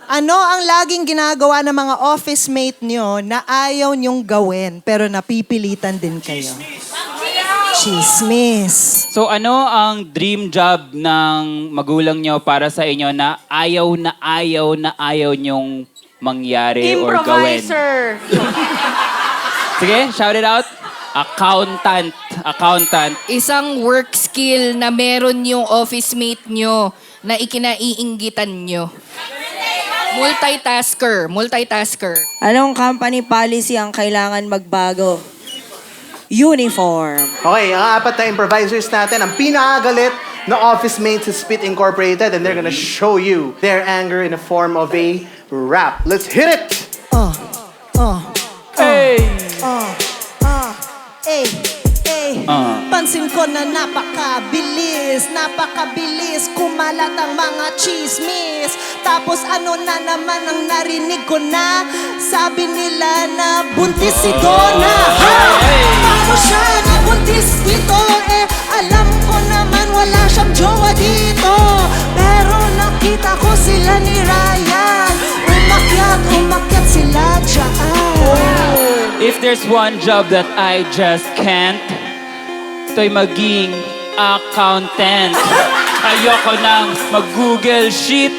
Ano ang laging ginagawa ng mga office mate nyo na ayaw nyong gawin pero napipilitan din kayo? Chismis. So ano ang dream job ng magulang nyo para sa inyo na ayaw nyong mangyari or gawin? Improviser. Sige, shout it out. Accountant. Isang work skill na meron yung office mate nyo na ikinaiinggitan nyo. Multitasker. Anong company policy ang kailangan magbago? Uniform. Okay, ang apat na improvisers natin, ang pinakagalit na office mates sa Spit Incorporated, and they're gonna show you their anger in the form of a rap. Let's hit it! Pansin ko na napakabilis kumalat ang mga chismis. Tapos ano na naman ang narinig ko na sabi nila na buntis si Donna. Paano siya nabuntis dito? Alam ko naman wala siyang jowa dito. Pero nakita ko sila ni Ryan. Umakyat sila dyan. If there's one job that I just can't, ito'y maging accountant. Ayoko nang mag-Google Sheet.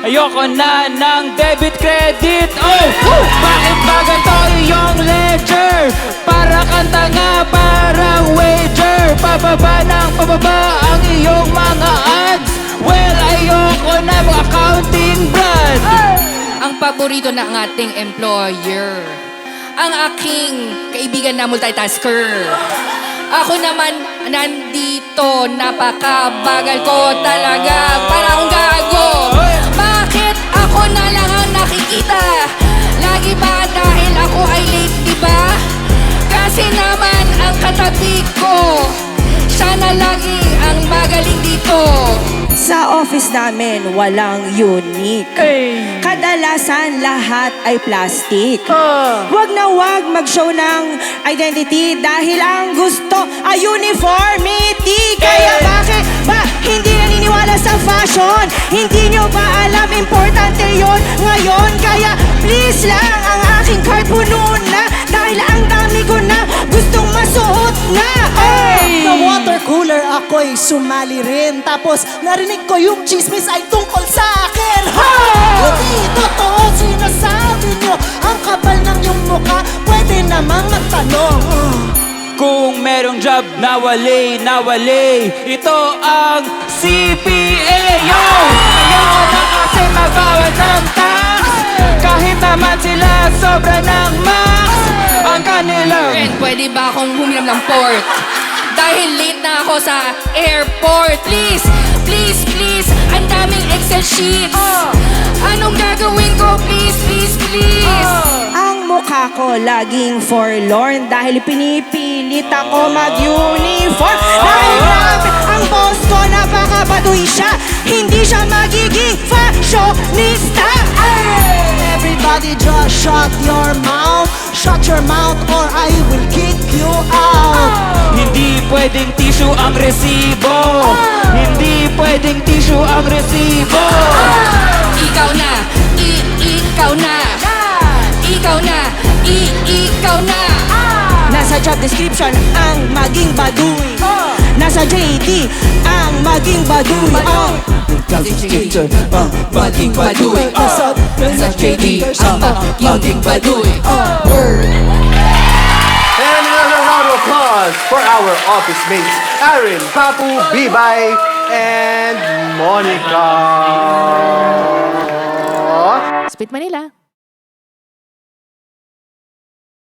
Ayoko na ng debit credit. Oh, bakit ba ganito yung ledger? Para kanta nga, parang wager. Pababa ng pababa ang iyong mga ads. Well, ayoko na mag-accounting brand. Ang paborito ng ating employer. Ang aking kaibigan na multitasker. Ako naman nandito, napakabagal ko talaga. Parang gago. Bakit ako na lang ang nakikita? Lagi ba dahil ako ay late, diba? Kasi naman ang katabi ko, siya na lagi ang magaling dito. Sa office namin, walang unique. Kadalasan, lahat ay plastic. Wag na wag mag-show ng identity dahil ang gusto ay uniformity. Kaya bakit ba hindi naniniwala sa fashion? Hindi nyo ba alam, importante yon ngayon? Kaya please lang, ang aking card puno na dahil ang dami ko na gustong masuot na. Sa water cooler ako'y sumali rin. Tapos narinig ko yung chismis ay tungkol sa akin. Hindi totoo sinasabi nyo. Ang kapal ng iyong mukha, pwede namang magtanong. Kung merong job na wali, ito ang CPA. Yo! Ayoko na kasi magbawas ng tax. Kahit naman sila sobra ng max. Ang kanilang Friend, pwede ba akong humiram ng port? Dahil late na ako sa airport. Please, ang daming Excel sheets. Anong gagawin ko? Please. Ang mukha ko laging forlorn dahil pinipilit ako mag-uniform. Dahil grabe ang boss ko, napakabaduy siya. Hindi siya magiging fashionista. Everybody just shut your mouth. Shut your mouth or I will kick you out. hindi pwedeng tissue ang resibo. Hindi pwedeng tissue ang resibo. Ikaw na. Nasa job description ang maging baduy. Nasa JD ang maging baduy. Maging baduy. Nasa JD ang maging baduy. And another round of applause for our office mates, Aaron, Papu, Bibay, and Monica. Spit Manila.